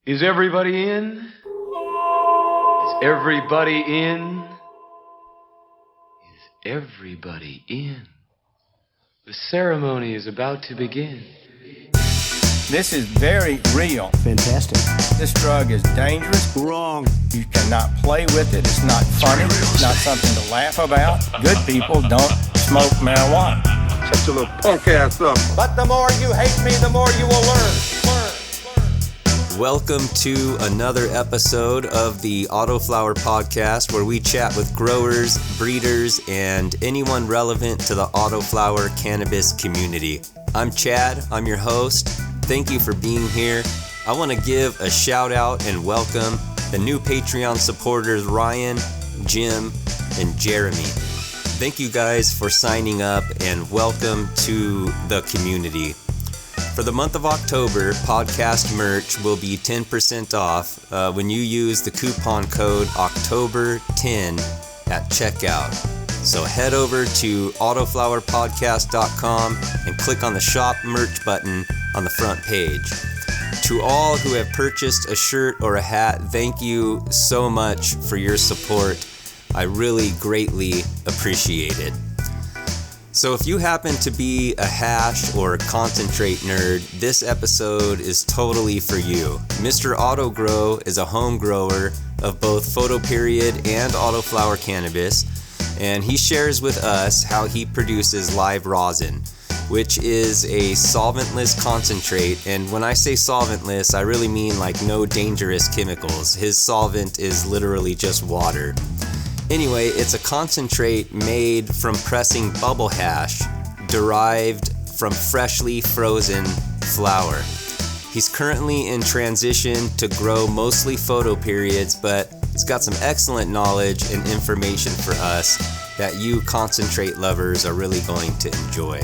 Is everybody in? Is everybody in? Is everybody in? The ceremony is about to begin. This is very real. Fantastic. This drug is dangerous. Wrong. You cannot play with it. It's not funny. It's not something to laugh about. Good people don't smoke marijuana. Shut your little punk ass up. But the more you hate me, the more you will learn. Welcome to another episode of the Autoflower podcast, where we chat with growers, breeders, and anyone relevant to the Autoflower cannabis community. I'm Chad, I'm your host. Thank you for being here. I want to give a shout out and welcome the new Patreon supporters Ryan, Jim, and Jeremy. Thank you guys for signing up and welcome to the community. For the month of October, podcast merch will be 10% off when you use the coupon code October10 at checkout. So head over to autoflowerpodcast.com and click on the shop merch button on the front page. To all who have purchased a shirt or a hat, thank you so much for your support. I really greatly appreciate it. So if you happen to be a hash or a concentrate nerd, this episode is totally for you. MrAutoGrow is a home grower of both photoperiod and Autoflower cannabis, and he shares with us how he produces live rosin, which is a solventless concentrate. And when I say solventless, I really mean like no dangerous chemicals. His solvent is literally just water. Anyway, it's a concentrate made from pressing bubble hash, derived from freshly frozen flower. He's currently in transition to grow mostly photoperiods, but he's got some excellent knowledge and information for us that you concentrate lovers are really going to enjoy.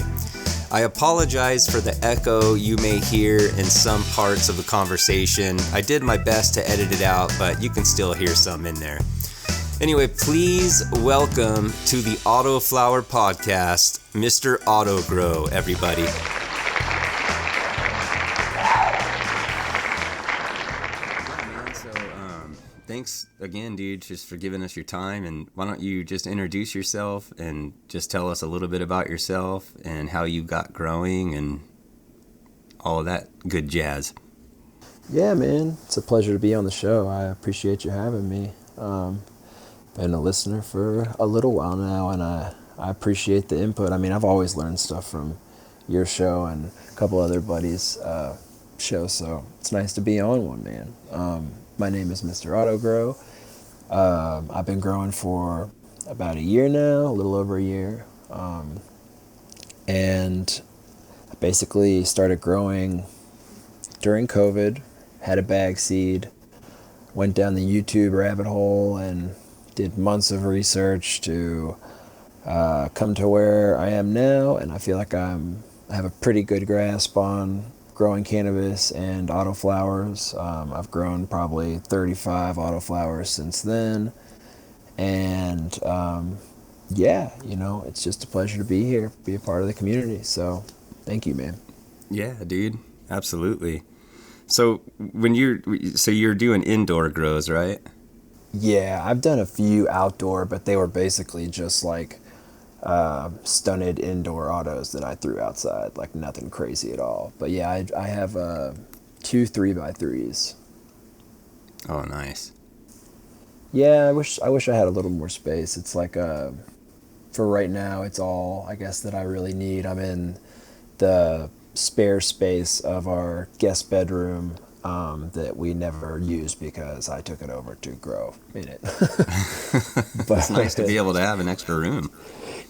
I apologize for the echo you may hear in some parts of the conversation. I did my best to edit it out, but you can still hear some in there. Anyway, please welcome to the Autoflower podcast, MrAutoGrow, everybody. So, thanks again, dude, just for giving us your time. And why don't you just introduce yourself and just tell us a little bit about yourself and how you got growing and all of that good jazz. Yeah, man. It's a pleasure to be on the show. I appreciate you having me. Been a listener for a little while now, and I appreciate the input. I mean, I've always learned stuff from your show and a couple other buddies' shows, so it's nice to be on one, man. My name is MrAutoGrow. I've been growing for about a year now, a little over a year, and I basically started growing during COVID, had a bag seed, went down the YouTube rabbit hole, and did months of research to come to where I am now, and I feel like I have a pretty good grasp on growing cannabis and autoflowers. I've grown probably 35 autoflowers since then, and yeah, you know, it's just a pleasure to be here, be a part of the community. So, thank you, man. Yeah, dude, absolutely. So you're doing indoor grows, right? Yeah, I've done a few outdoor, but they were basically just like stunted indoor autos that I threw outside, like nothing crazy at all. But yeah, I have 2 3x3s. Oh, nice. Yeah, I wish I had a little more space. It's like for right now, it's all I guess that I really need. I'm in the spare space of our guest bedroom that we never used because I took it over to grow in it. But it's nice to be able to have an extra room.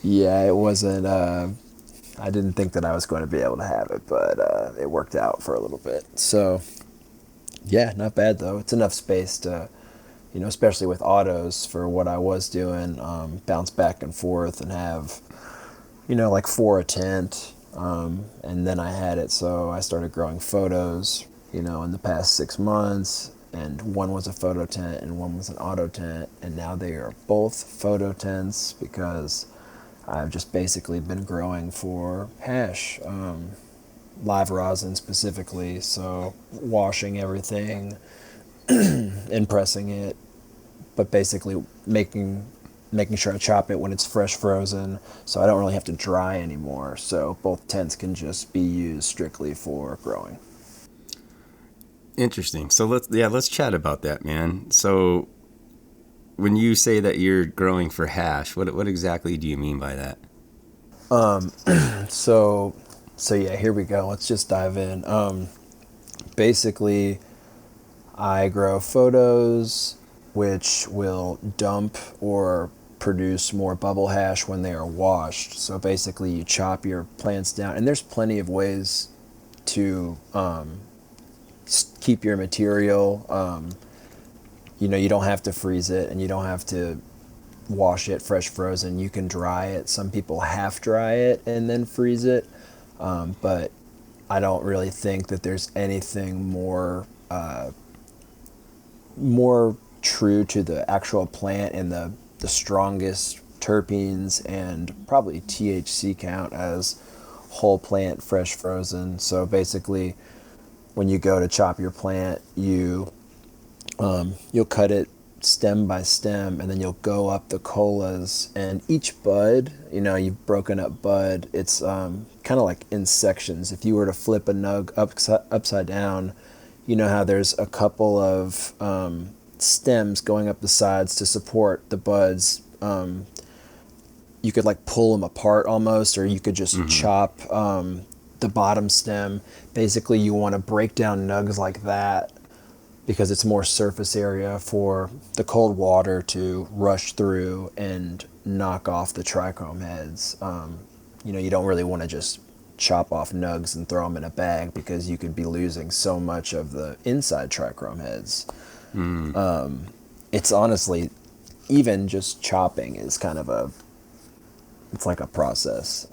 Yeah, it wasn't, I didn't think that I was going to be able to have it, but it worked out for a little bit. So, yeah, not bad though. It's enough space to, you know, especially with autos for what I was doing, bounce back and forth and have, you know, like 4 a tent. And then I had it, so I started growing photos, you know, in the past 6 months, and one was a photo tent and one was an auto tent, and now they are both photo tents because I've just basically been growing for hash, live rosin specifically, so washing everything, and pressing it, but basically making sure I chop it when it's fresh frozen, so I don't really have to dry anymore. So both tents can just be used strictly for growing. Interesting. So let's chat about that, man. So when you say that you're growing for hash, what exactly do you mean by that? So yeah, here we go. Let's just dive in. Basically, I grow photos, which will dump or produce more bubble hash when they are washed. So basically, you chop your plants down, and there's plenty of ways to keep your material. You don't have to freeze it, and you don't have to wash it fresh frozen. You can dry it. Some people half dry it and then freeze it, but I don't really think that there's anything more true to the actual plant and the strongest terpenes and probably THC count as whole plant fresh frozen. So basically, when you go to chop your plant, you'll cut it stem by stem, and then you'll go up the colas, and each bud, you've broken up bud, it's kind of like in sections. If you were to flip a nug upside down, you know how there's a couple of stems going up the sides to support the buds. You could like pull them apart almost, or you could just chop the bottom stem. Basically, you want to break down nugs like that because it's more surface area for the cold water to rush through and knock off the trichome heads. You don't really want to just chop off nugs and throw them in a bag because you could be losing so much of the inside trichome heads. It's honestly, even just chopping is kind of it's like a process.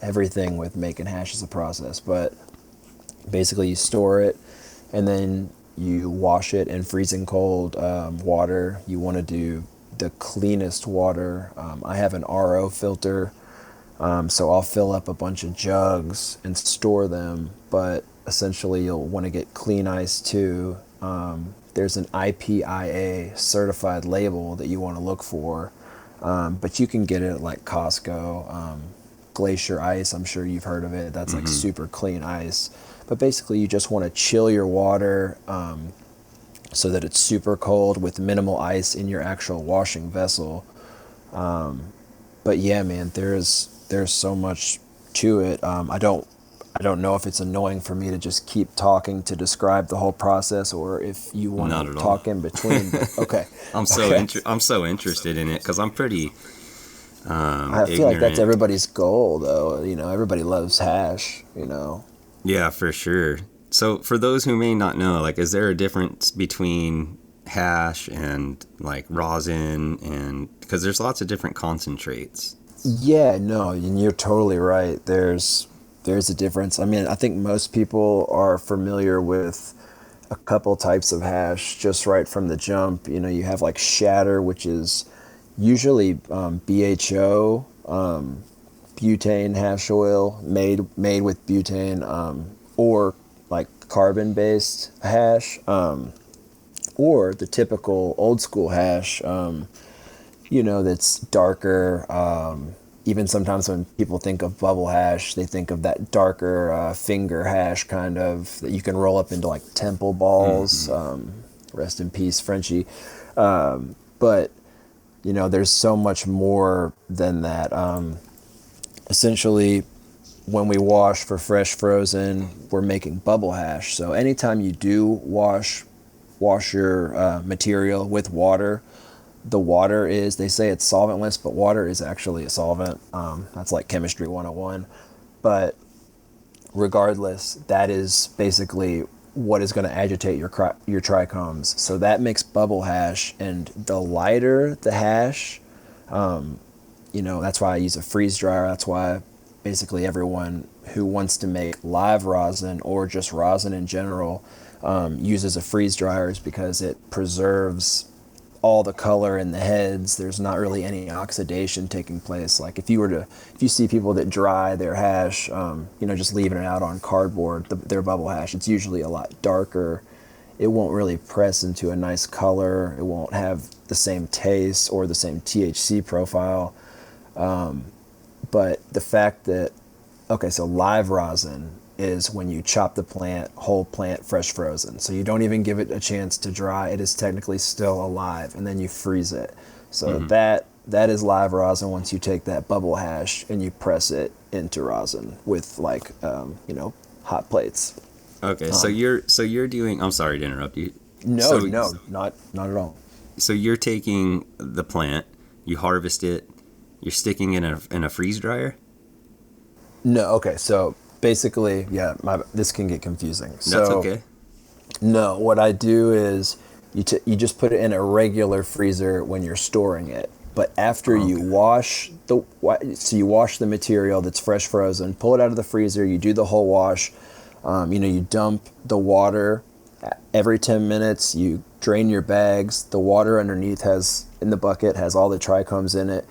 Everything with making hash is a process, but basically you store it and then you wash it in freezing cold water. You want to do the cleanest water. I have an RO filter, so I'll fill up a bunch of jugs and store them, but essentially you'll want to get clean ice too. There's an IPIA certified label that you want to look for, but you can get it at like Costco. Glacier ice, I'm sure you've heard of it. That's like super clean ice. But basically you just want to chill your water so that it's super cold with minimal ice in your actual washing vessel. But yeah, man, there's so much to it. I don't know if it's annoying for me to just keep talking to describe the whole process, or if you want to talk in between. But, okay. I'm so interested in it because I'm pretty I feel like that's everybody's goal, though. Everybody loves hash. Yeah, for sure. So for those who may not know, like, is there a difference between hash and like rosin, and because there's lots of different concentrates? Yeah, no, and you're totally right. There's a difference. I mean, I think most people are familiar with a couple types of hash just right from the jump. You have like shatter, which is usually BHO, butane hash oil made with butane, or like carbon-based hash, or the typical old school hash, that's darker. Even sometimes when people think of bubble hash, they think of that darker finger hash kind of that you can roll up into like temple balls. Rest in peace, Frenchie. But there's so much more than that. Essentially, when we wash for fresh frozen, we're making bubble hash. So anytime you do wash your material with water, the water is, they say it's solventless, but water is actually a solvent. That's like chemistry 101. But regardless, that is basically what is going to agitate your trichomes. So that makes bubble hash, and the lighter the hash, that's why I use a freeze dryer. That's why basically everyone who wants to make live rosin or just rosin in general uses a freeze dryer, is because it preserves all the color in the heads. There's not really any oxidation taking place. Like if you see people that dry their hash, just leaving it out on cardboard, their bubble hash, it's usually a lot darker it won't really press into a nice color. It won't have the same taste or the same THC profile. But the fact that, okay, so live rosin is when you chop the plant, whole plant, fresh frozen. So you don't even give it a chance to dry. It is technically still alive, and then you freeze it. So that is live rosin once you take that bubble hash and you press it into rosin with like, hot plates. Okay, so you're doing. I'm sorry to interrupt you. No, not at all. So you're taking the plant, you harvest it, you're sticking it in a freeze dryer. No, okay. So basically, yeah, this can get confusing. So, That's okay. No, what I do is you just put it in a regular freezer when you're storing it. But after you wash you wash the material that's fresh frozen, pull it out of the freezer, you do the whole wash. You dump the water every 10 minutes. You drain your bags. The water underneath in the bucket has all the trichomes in it,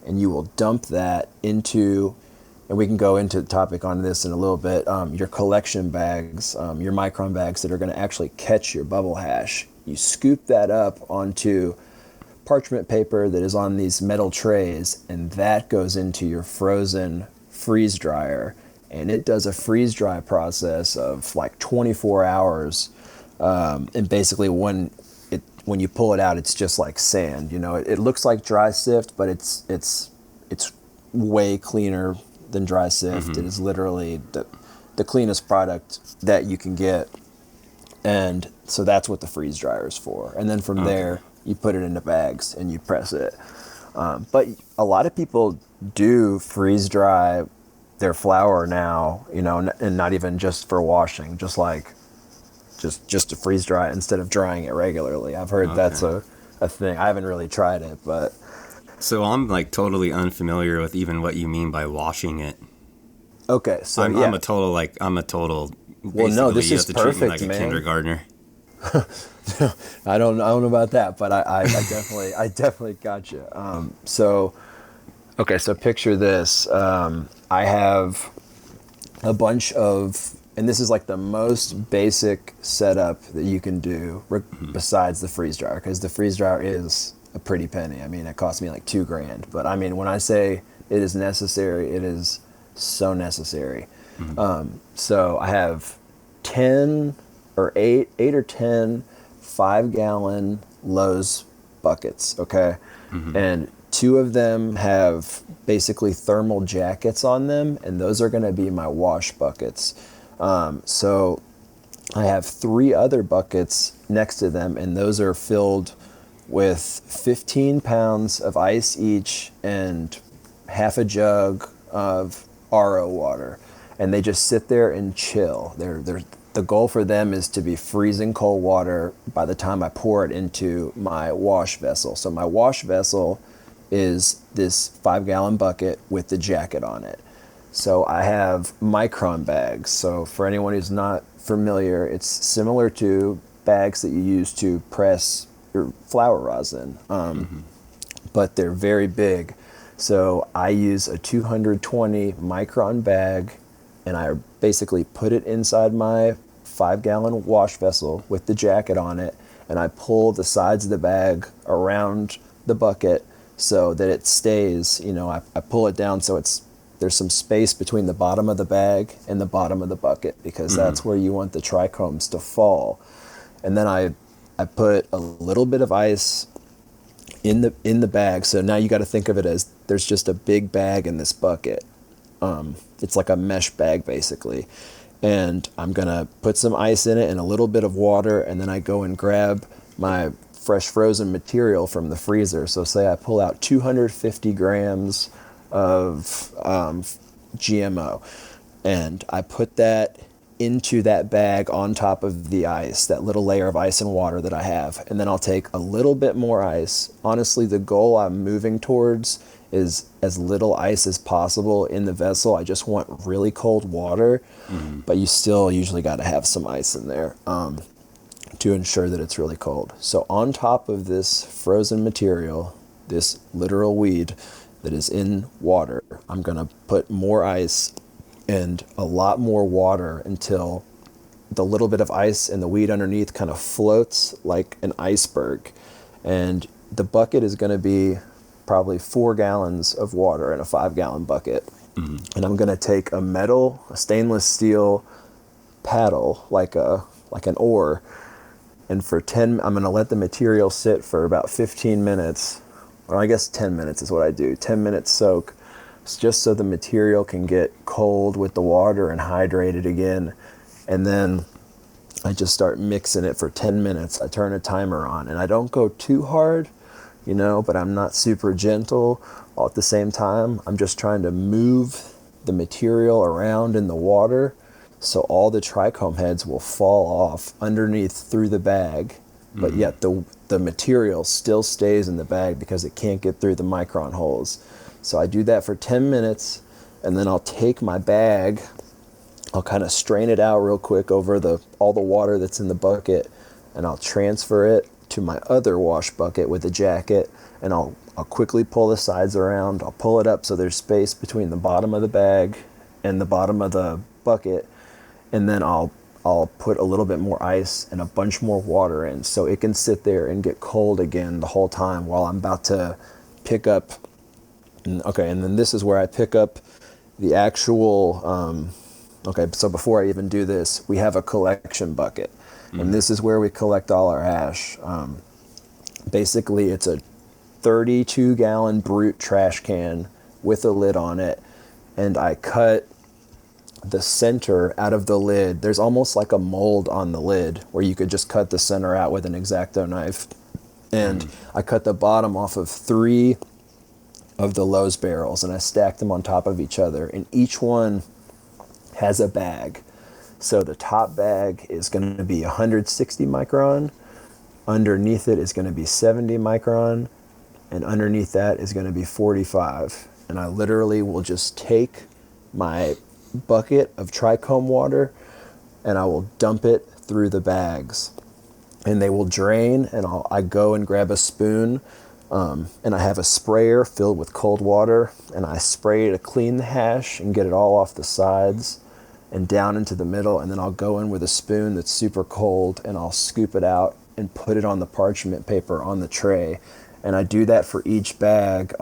and you will dump that into, and we can go into the topic on this in a little bit, your collection bags, your micron bags that are going to actually catch your bubble hash. You scoop that up onto parchment paper that is on these metal trays, and that goes into your frozen freeze dryer. And it does a freeze dry process of like 24 hours. And basically when you pull it out, it's just like sand. It looks like dry sift, but it's way cleaner than dry sift. It is literally the cleanest product that you can get. And so that's what the freeze dryer is for. And then from there, you put it into bags and you press it. But a lot of people do freeze dry their flour now, and not even just for washing, just to freeze dry it instead of drying it regularly. I've heard that's a thing. I haven't really tried it, but. So I'm like totally unfamiliar with even what you mean by washing it. Okay, so I'm a total. Well, no, this you is have to treat me perfect, like man. a kindergartner. I don't know about that, but I definitely got you. So picture this. I have a bunch of, and this is like the most basic setup that you can do besides the freeze dryer, because the freeze dryer is a pretty penny. I mean, it cost me like $2,000, but I mean, when I say it is necessary, it is so necessary. So I have 8 or 10 5-gallon Lowe's buckets, okay? And 2 of them have basically thermal jackets on them, and those are going to be my wash buckets. So I have 3 other buckets next to them, and those are filled with 15 pounds of ice each and half a jug of RO water. And they just sit there and chill. The goal for them is to be freezing cold water by the time I pour it into my wash vessel. So my wash vessel is this 5-gallon bucket with the jacket on it. So I have micron bags. So for anyone who's not familiar, it's similar to bags that you use to press your flower rosin, but they're very big. So I use a 220 micron bag, and I basically put it inside my 5-gallon wash vessel with the jacket on it, and I pull the sides of the bag around the bucket so that it stays, I pull it down so there's some space between the bottom of the bag and the bottom of the bucket, because that's where you want the trichomes to fall. And then I put a little bit of ice in the bag. So now you got to think of it as there's just a big bag in this bucket. It's like a mesh bag basically. And I'm going to put some ice in it and a little bit of water, and then I go and grab my fresh frozen material from the freezer. So say I pull out 250 grams of GMO, and I put that into that bag on top of the ice, that little layer of ice and water that I have. And then I'll take a little bit more ice. Honestly, the goal I'm moving towards is as little ice as possible in the vessel. I just want really cold water, but you still usually got to have some ice in there to ensure that it's really cold. So on top of this frozen material, this literal weed that is in water, I'm going to put more ice and a lot more water until the little bit of ice and the weed underneath kind of floats like an iceberg. And the bucket is going to be probably 4 gallons of water in a 5-gallon bucket. And I'm going to take a stainless steel paddle, like an oar, and I'm going to let the material sit for about 15 minutes, or I guess 10 minutes is what I do. 10 minutes soak, just so the material can get cold with the water and hydrated again. And then I just start mixing it for 10 minutes. I turn a timer on, and I don't go too hard, but I'm not super gentle. All at the same time, I'm just trying to move the material around in the water so all the trichome heads will fall off underneath through the bag, but yet the material still stays in the bag because it can't get through the micron holes. So I do that for 10 minutes, and then I'll take my bag, I'll kind of strain it out real quick over all the water that's in the bucket, and I'll transfer it to my other wash bucket with a jacket, and I'll quickly pull the sides around. I'll pull it up so there's space between the bottom of the bag and the bottom of the bucket, and then I'll put a little bit more ice and a bunch more water in so it can sit there and get cold again the whole time while I'm about to pick up. Okay, and then this is where I pick up the actual, so before I even do this, we have a collection bucket. And this is where we collect all our hash. Basically, it's a 32-gallon brute trash can with a lid on it, and I cut the center out of the lid. There's almost like a mold on the lid where you could just cut the center out with an X-Acto knife. And I cut the bottom off of 3 of the Lowe's barrels, and I stacked them on top of each other, and each one has a bag. So the top bag is going to be 160 micron, underneath it is going to be 70 micron, and underneath that is going to be 45. And I literally will just take my bucket of trichome water and I will dump it through the bags, and they will drain, and I go and grab a spoon, and I have a sprayer filled with cold water, and I spray to clean the hash and get it all off the sides and down into the middle, and then I'll go in with a spoon that's super cold, and I'll scoop it out and put it on the parchment paper on the tray. And I do that for each bag.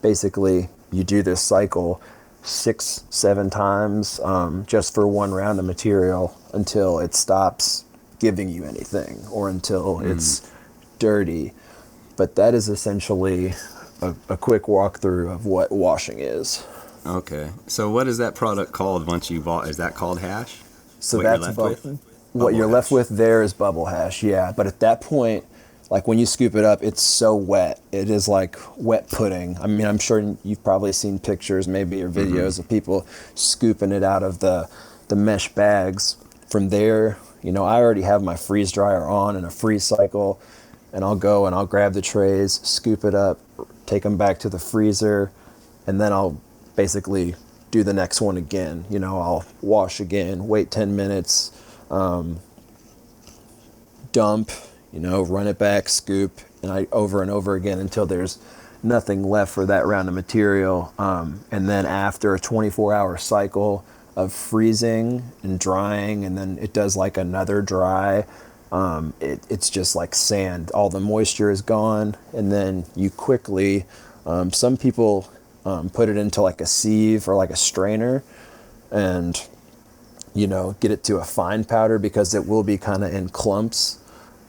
Basically, you do this cycle 6-7 times, just for one round of material until it stops giving you anything, or until it's dirty. But that is essentially a quick walkthrough of what washing is. Okay. So what is that product called once you bought? Is that called hash? So that's what you're left with there is bubble hash, yeah. But at that point, like when you scoop it up, it's so wet. It is like wet pudding. I mean, I'm sure you've probably seen pictures, maybe, or videos of people scooping it out of the mesh bags. From there, I already have my freeze dryer on and a freeze cycle, and I'll go and I'll grab the trays, scoop it up, take them back to the freezer, and then I'll basically do the next one again. I'll wash again, wait 10 minutes, dump, run it back, scoop, and over and over again until there's nothing left for that round of material. And then after a 24-hour cycle of freezing and drying, and then it does like another dry, it's just like sand. All the moisture is gone, and then you quickly, some people put it into like a sieve or like a strainer, and get it to a fine powder because it will be kind of in clumps.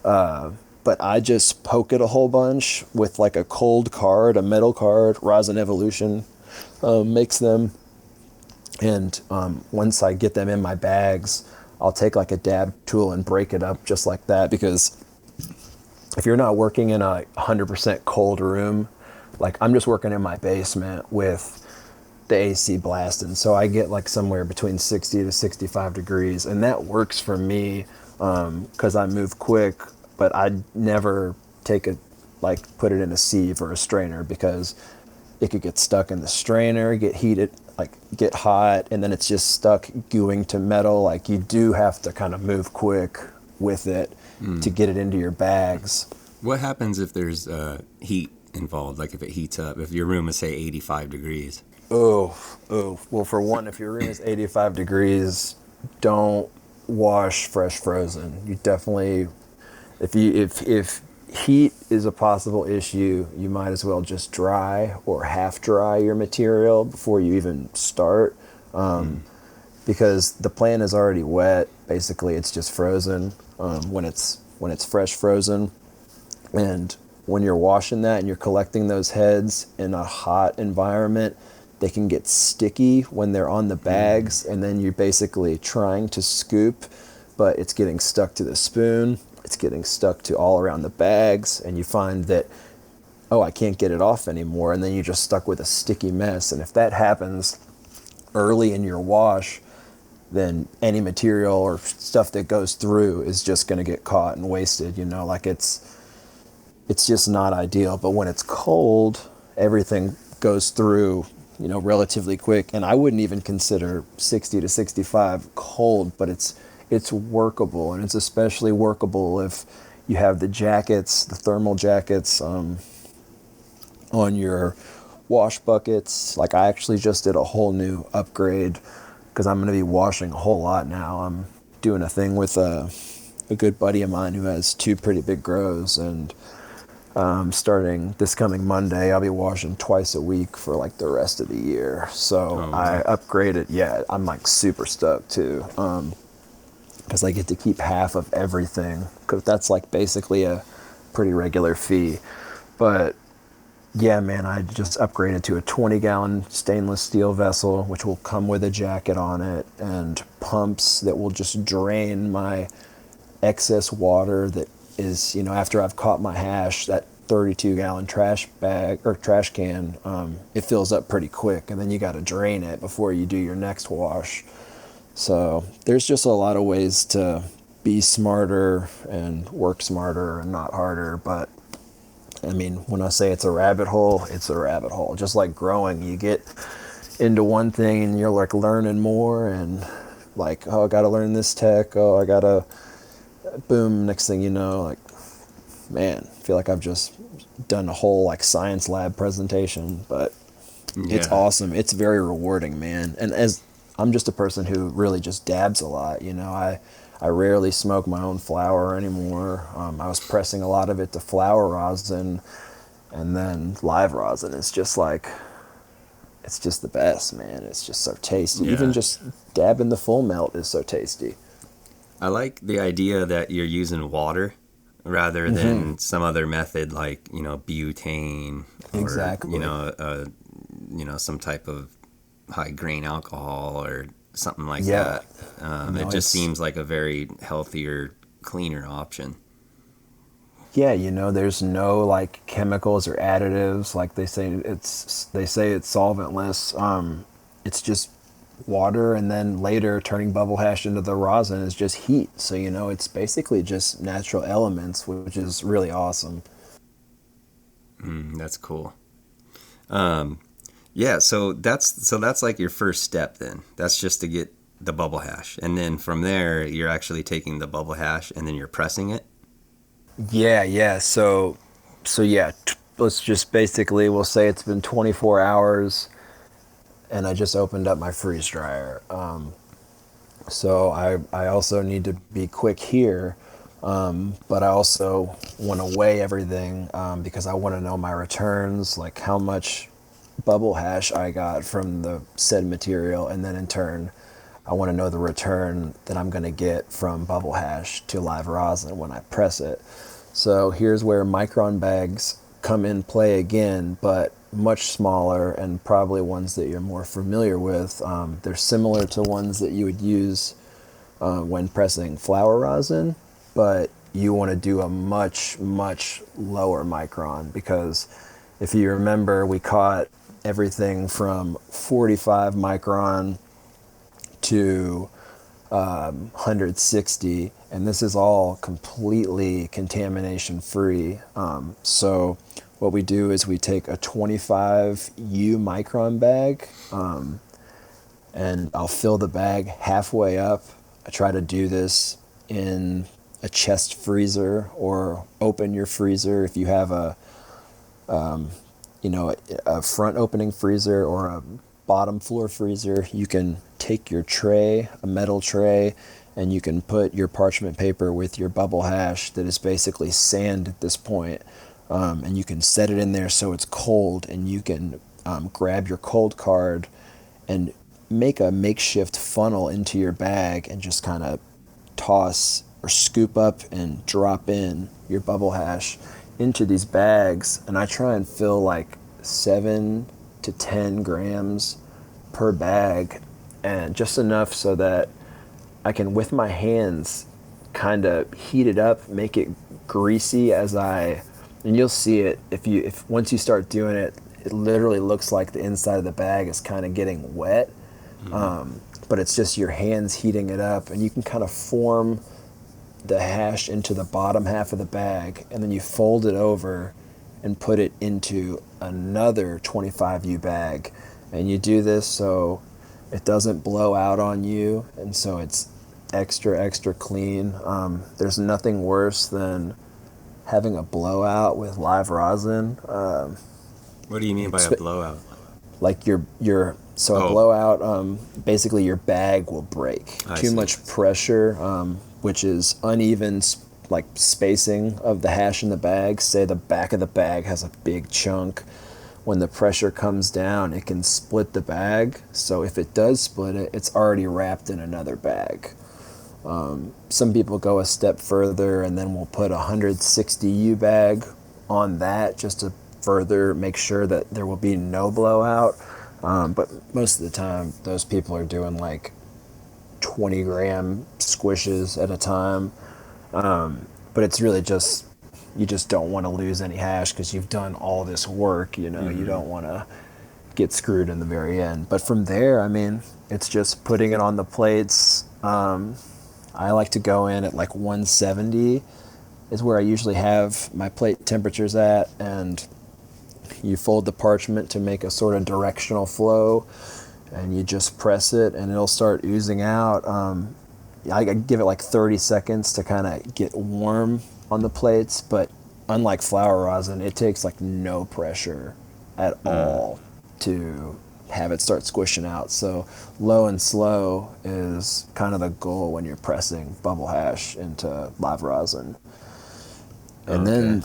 But I just poke it a whole bunch with like a cold card, a metal card. Rosin Evolution makes them. And once I get them in my bags, I'll take like a dab tool and break it up just like that, because if you're not working in a 100% cold room, like I'm just working in my basement with the AC blasting, so I get like somewhere between 60 to 65 degrees, and that works for me because I move quick. But I'd never put it in a sieve or a strainer, because it could get stuck in the strainer, get heated, get hot, and then it's just stuck gooing to metal. Like, you do have to kind of move quick with it to get it into your bags. What happens if there's heat involved? Like if it heats up, if your room is say 85 degrees? Well, for one, if your room is 85 degrees, don't wash fresh frozen. You definitely, if heat is a possible issue, you might as well just dry or half dry your material before you even start, because the plant is already wet. Basically, it's just frozen when it's fresh frozen, and when you're washing that and you're collecting those heads in a hot environment, they can get sticky when they're on the bags, and then you're basically trying to scoop, but it's getting stuck to the spoon, it's getting stuck to all around the bags, and you find that, oh, I can't get it off anymore, and then you're just stuck with a sticky mess. And if that happens early in your wash, then any material or stuff that goes through is just going to get caught and wasted, like it's just not ideal. But when it's cold, everything goes through, relatively quick. And I wouldn't even consider 60 to 65 cold, but it's workable. And it's especially workable if you have the jackets, the thermal jackets on your wash buckets. Like, I actually just did a whole new upgrade because I'm going to be washing a whole lot now. I'm doing a thing with a good buddy of mine who has 2 pretty big grows, and starting this coming Monday, I'll be washing twice a week for like the rest of the year. So I upgraded. Yeah, I'm like super stoked too, because I get to keep half of everything, because that's like basically a pretty regular fee. But yeah, man, I just upgraded to a 20-gallon stainless steel vessel, which will come with a jacket on it and pumps that will just drain my excess water that is, after I've caught my hash, that 32-gallon trash bag or trash can, it fills up pretty quick, and then you got to drain it before you do your next wash. So there's just a lot of ways to be smarter and work smarter and not harder. But I mean, when I say it's a rabbit hole, it's a rabbit hole. Just like growing, you get into one thing and you're like learning more, and like, oh, I got to learn this tech. Oh, I got to, boom, next thing you know, like, man, I feel like I've just done a whole like science lab presentation. But it's awesome. It's very rewarding, man. And as I'm just a person who really just dabs a lot, I rarely smoke my own flower anymore. I was pressing a lot of it to flower rosin, and then live rosin. It's just the best, man. It's just so tasty. Yeah. Even just dabbing the full melt is so tasty. I like the idea that you're using water rather than some other method like, butane or, Exactly. some type of high grain alcohol or something like Yeah. that. No, it just seems like a very healthier, cleaner option. Yeah, there's no like chemicals or additives. Like they say it's solventless. It's just water, and then later turning bubble hash into the rosin is just heat. So it's basically just natural elements, which is really awesome. That's cool. Yeah, so that's like your first step then. That's just to get the bubble hash. And then from there, you're actually taking the bubble hash and then you're pressing it. Yeah. So yeah, let's just basically, we'll say it's been 24 hours and I just opened up my freeze dryer. So I also need to be quick here, but I also want to weigh everything, because I want to know my returns, like how much bubble hash I got from the said material, and then in turn I want to know the return that I'm going to get from bubble hash to live rosin when I press it. So here's where micron bags come in play again, but much smaller, and probably ones that you're more familiar with. They're similar to ones that you would use when pressing flower rosin, but you want to do a much, much lower micron, because if you remember, we caught everything from 45 micron to 160, and this is all completely contamination free. So what we do is we take a 25 U micron bag, and I'll fill the bag halfway up. I try to do this in a chest freezer, or open your freezer if you have a front opening freezer or a bottom floor freezer, you can take your tray, a metal tray, and you can put your parchment paper with your bubble hash that is basically sand at this point, and you can set it in there so it's cold, and you can grab your cold card and make a makeshift funnel into your bag and just kind of toss or scoop up and drop in your bubble hash into these bags. And I try and fill like 7 to 10 grams per bag, and just enough so that I can, with my hands, kind of heat it up, make it greasy and you'll see it if once you start doing it, it literally looks like the inside of the bag is kind of getting wet. But it's just your hands heating it up, and you can kind of form the hash into the bottom half of the bag, and then you fold it over and put it into another 25U bag. And you do this so it doesn't blow out on you, and so it's extra clean. There's nothing worse than having a blowout with live rosin. What do you mean by a blowout? Like a blowout, basically your bag will break. Too much pressure, which is uneven like spacing of the hash in the bag. Say the back of the bag has a big chunk. When the pressure comes down, it can split the bag. So if it does split it, it's already wrapped in another bag. Some people go a step further and then we'll put a 160U bag on that just to further make sure that there will be no blowout. But most of the time, those people are doing like 20 gram squishes at a time. But it's really just, you just don't want to lose any hash because you've done all this work, you know. You don't want to get screwed in the very end. But from there, I mean, it's just putting it on the plates. I like to go in at like 170 is where I usually have my plate temperatures at, and you fold the parchment to make a sort of directional flow, and you just press it and it'll start oozing out. I give it like 30 seconds to kind of get warm on the plates, but unlike flower rosin, it takes like no pressure at all to have it start squishing out. So low and slow is kind of the goal when you're pressing bubble hash into live rosin. And then,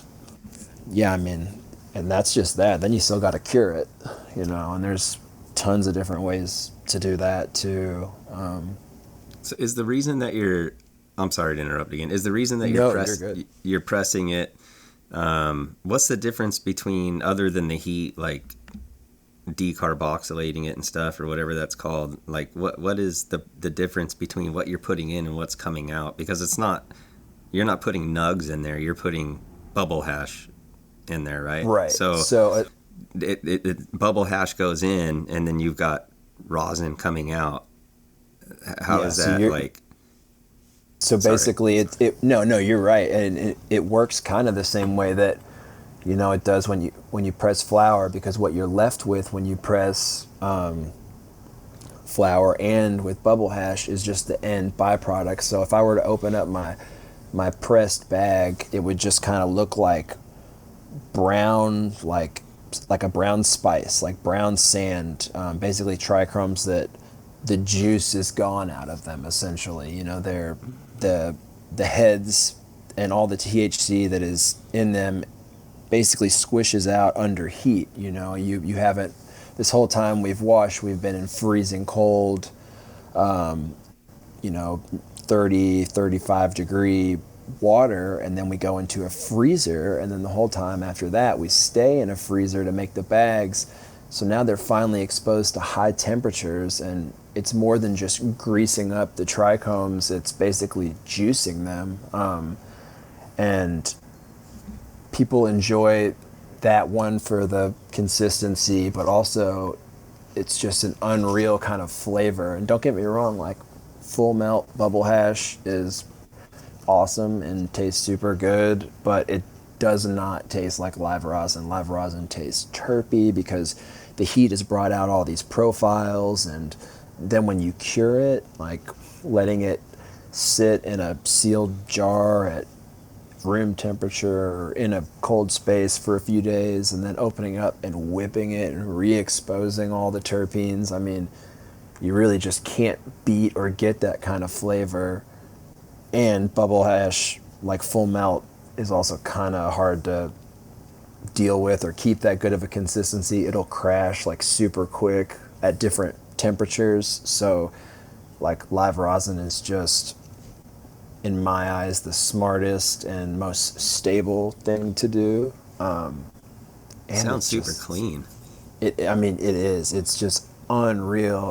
yeah, I mean, and that's just that. Then you still got to cure it, you know, and there's tons of different ways to do that too. So is the reason that I'm sorry to interrupt again, is the reason that you're pressing it, what's the difference between, other than the heat, like decarboxylating it and stuff, or whatever that's called? Like what is the difference between what you're putting in and what's coming out? Because you're not putting nugs in there, you're putting bubble hash in there, right? Right. So it bubble hash goes in, and then you've got rosin coming out. How is that like? So basically, no, you're right, and it works kind of the same way that, you know, it does when you press flour, because what you're left with when you press flour and with bubble hash is just the end byproduct. So if I were to open up my pressed bag, it would just kind of look like brown, like a brown spice, like brown sand, basically trichromes that the juice is gone out of them, essentially. You know, they're the heads and all the THC that is in them basically squishes out under heat. You know, you haven't, this whole time we've been in freezing cold, you know, 30, 35 degree water, and then we go into a freezer, and then the whole time after that we stay in a freezer to make the bags. So now they're finally exposed to high temperatures, and it's more than just greasing up the trichomes, it's basically juicing them. And people enjoy that one for the consistency, but also it's just an unreal kind of flavor. And don't get me wrong, like full melt bubble hash is awesome and tastes super good, but it does not taste like live rosin. Live rosin tastes terpy because the heat has brought out all these profiles, and then when you cure it, like letting it sit in a sealed jar at room temperature or in a cold space for a few days and then opening up and whipping it and re-exposing all the terpenes. I mean, you really just can't beat or get that kind of flavor. And bubble hash, like full melt, is also kind of hard to deal with or keep that good of a consistency. It'll crash like super quick at different temperatures. So like live rosin is just, in my eyes, the smartest and most stable thing to do. And Sounds super just, clean. I mean, it is. It's just unreal.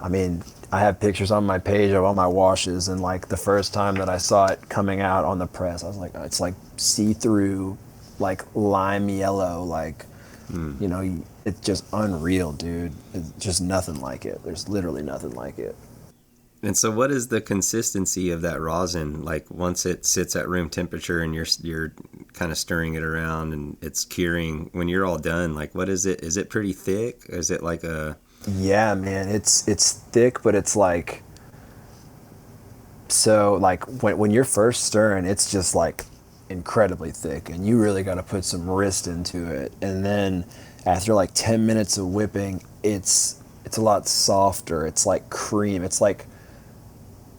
I mean, I have pictures on my page of all my washes, and like the first time that I saw it coming out on the press, I was like, oh, it's like see-through, like lime yellow, like, you know, it's just unreal, dude. It's just nothing like it. There's literally nothing like it. And so what is the consistency of that rosin? Like once it sits at room temperature and you're kind of stirring it around and it's curing, when you're all done, like what is it? Is it pretty thick? Is it like a... Yeah, man, it's thick, but it's like, so like when you're first stirring, it's just like incredibly thick, and you really got to put some wrist into it. And then after like 10 minutes of whipping, it's a lot softer. It's like cream. It's like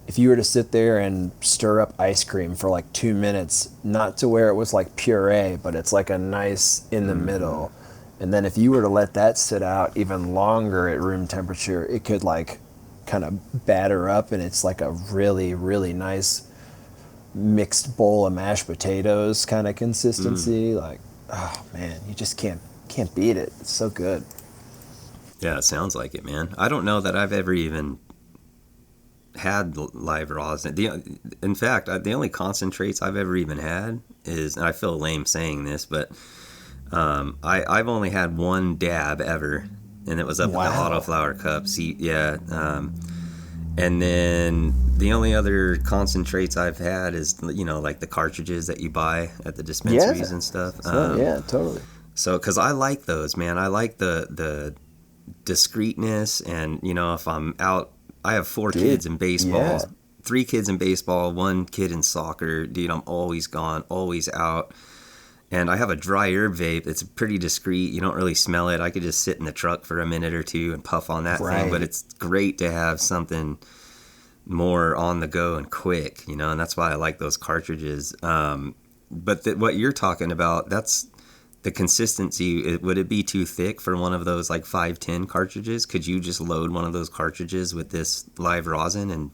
if you were to sit there and stir up ice cream for like 2 minutes, not to where it was like puree, but it's like a nice in the middle. And then if you were to let that sit out even longer at room temperature, it could like kind of batter up, and it's like a really, really nice mixed bowl of mashed potatoes kind of consistency. Like, oh man, you just can't beat it. It's so good. Yeah, it sounds like it, man. I don't know that I've ever even had live rosin. In fact, the only concentrates I've ever even had is, and I feel lame saying this, but I've only had one dab ever, and it was up at the Autoflower cup. See, yeah. And then the only other concentrates I've had is, you know, like the cartridges that you buy at the dispensaries and stuff. Yeah, totally. So, because I like those, man. I like the discreetness, and, you know, if I'm out, I have 4 kids in baseball. Yeah. 3 kids in baseball, 1 kid in soccer. Dude, I'm always gone, always out. And I have a dry herb vape. It's pretty discreet. You don't really smell it. I could just sit in the truck for a minute or two and puff on that thing. But it's great to have something more on the go and quick, you know, and that's why I like those cartridges. But what you're talking about, that's the consistency. Would it be too thick for one of those like 510 cartridges? Could you just load one of those cartridges with this live rosin and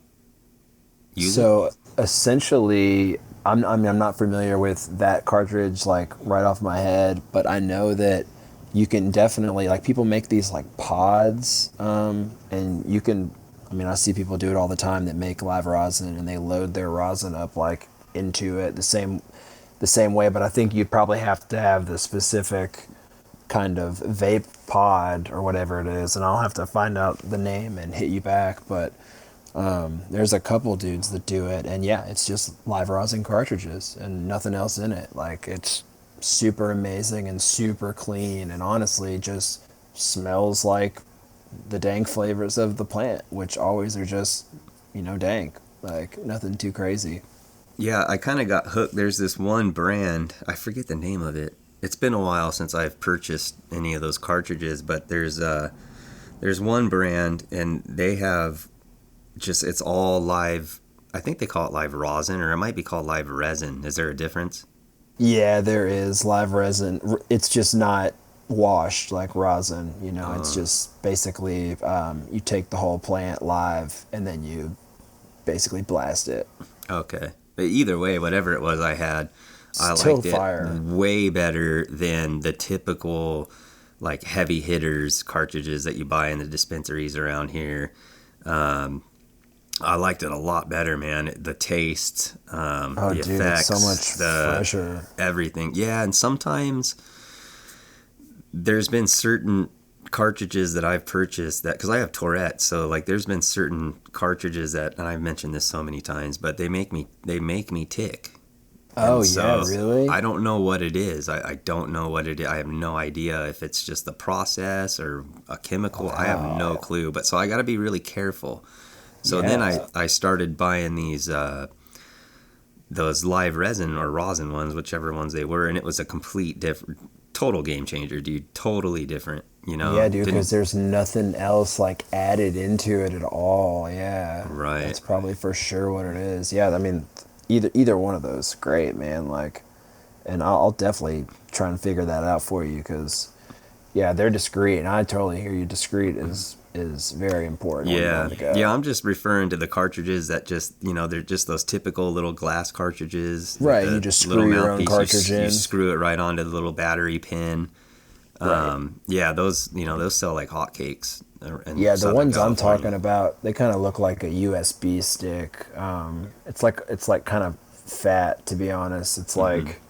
use it? So essentially, I'm not familiar with that cartridge like right off my head, but I know that you can definitely, like, people make these like pods, and you can, I mean, I see people do it all the time that make live rosin, and they load their rosin up like into it the same way, but I think you'd probably have to have the specific kind of vape pod or whatever it is, and I'll have to find out the name and hit you back, but there's a couple dudes that do it, and yeah, it's just live rosin cartridges and nothing else in it. Like, it's super amazing and super clean, and honestly just smells like the dank flavors of the plant, which always are just, you know, dank, like nothing too crazy. Yeah, I kind of got hooked. There's this one brand, I forget the name of it. It's been a while since I've purchased any of those cartridges, but there's one brand, and they have just, it's all live. I think they call it live rosin, or it might be called live resin. Is there a difference? Yeah, there is live resin. It's just not washed like rosin, you know. It's just basically you take the whole plant live and then you basically blast it. Okay. But either way, whatever it was I had, I Still liked fire. it way better than the typical like heavy hitters cartridges that you buy in the dispensaries around here. I liked it a lot better, man. The taste, the dude, effects, it's so much fresher. Everything. Yeah, and sometimes there's been certain cartridges that I've purchased that, because I have Tourette's, so like there's been certain cartridges that, and I've mentioned this so many times, but they make me tick. Oh, And yeah, really? I don't know what it is. I don't know what it is. I have no idea if it's just the process or a chemical. I have no clue. But so I got to be really careful. So then I started buying these those live resin or rosin ones, whichever ones they were, and it was a complete different, total game changer, dude. Totally different, you know. Yeah, dude, because there's nothing else like added into it at all. Yeah, Right. That's probably for sure what it is. Yeah, I mean, either one of those, great, man. Like, and I'll definitely try and figure that out for you because, yeah, they're discreet, and I totally hear you. Discreet is very important. Yeah, on the go. yeah. I'm just referring to the cartridges that just, you know, they're just those typical little glass cartridges. Right, the you just little screw your own mouthpiece, cartridge you in. screw it right onto the little battery pin. Right. Yeah, those, you know, those sell like hotcakes. Yeah, the ones I'm talking about, they kind of look like a USB stick. It's like kind of fat, to be honest. It's like,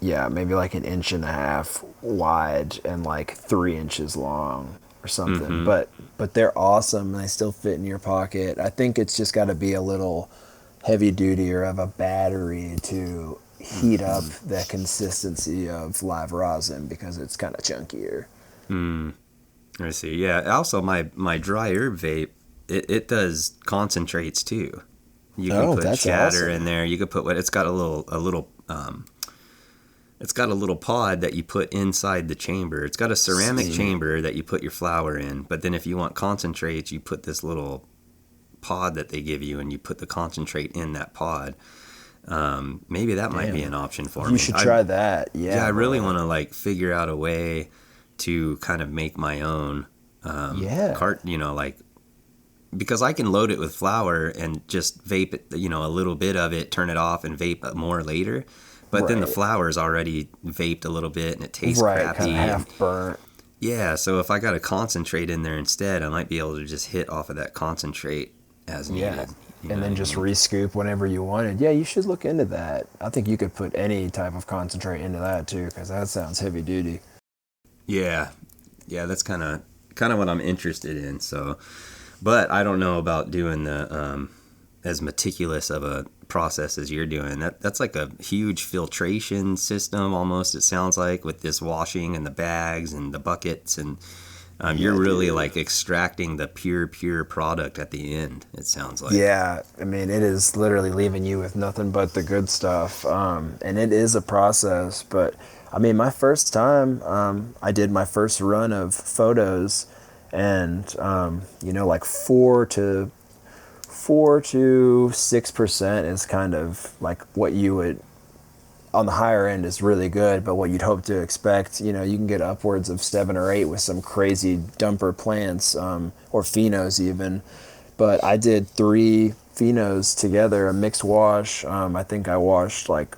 yeah, maybe like 1.5 inches wide and like 3 inches long or something. But they're awesome and they still fit in your pocket. I think it's just got to be a little heavy duty or of a battery to heat up the consistency of live rosin because it's kind of chunkier. I see. Yeah. Also, my dry herb vape, it does concentrates too. You can put shatter awesome. in there. You could put what it's got it's got a little pod that you put inside the chamber. It's got a ceramic chamber that you put your flower in. But then if you want concentrates, you put this little pod that they give you, and you put the concentrate in that pod. Maybe that might be an option for me. You should try that. Yeah. I really want to like figure out a way to kind of make my own cart, you know, like, because I can load it with flour and just vape it, you know, a little bit of it, turn it off and vape more later. But then the flour is already vaped a little bit and it tastes crappy. Kind of half burnt. Yeah, so if I got a concentrate in there instead, I might be able to just hit off of that concentrate as needed. And then just re-scoop whenever you wanted. Yeah, you should look into that. I think you could put any type of concentrate into that too, because that sounds heavy duty. Yeah, that's kind of what I'm interested in. So, but I don't know about doing the as meticulous of a process as you're doing. That's like a huge filtration system almost. It sounds like, with this washing and the bags and the buckets, and you're really like extracting the pure product at the end. It sounds like. Yeah, I mean, it is literally leaving you with nothing but the good stuff. And it is a process, but I mean, my first time, I did my first run of photos, and you know, like 4 to 6% is kind of like what you would, on the higher end, is really good, but what you'd hope to expect. You know, you can get upwards of 7 or 8 with some crazy dumper plants, or phenos even. But I did 3 phenos together, a mixed wash. I think I washed like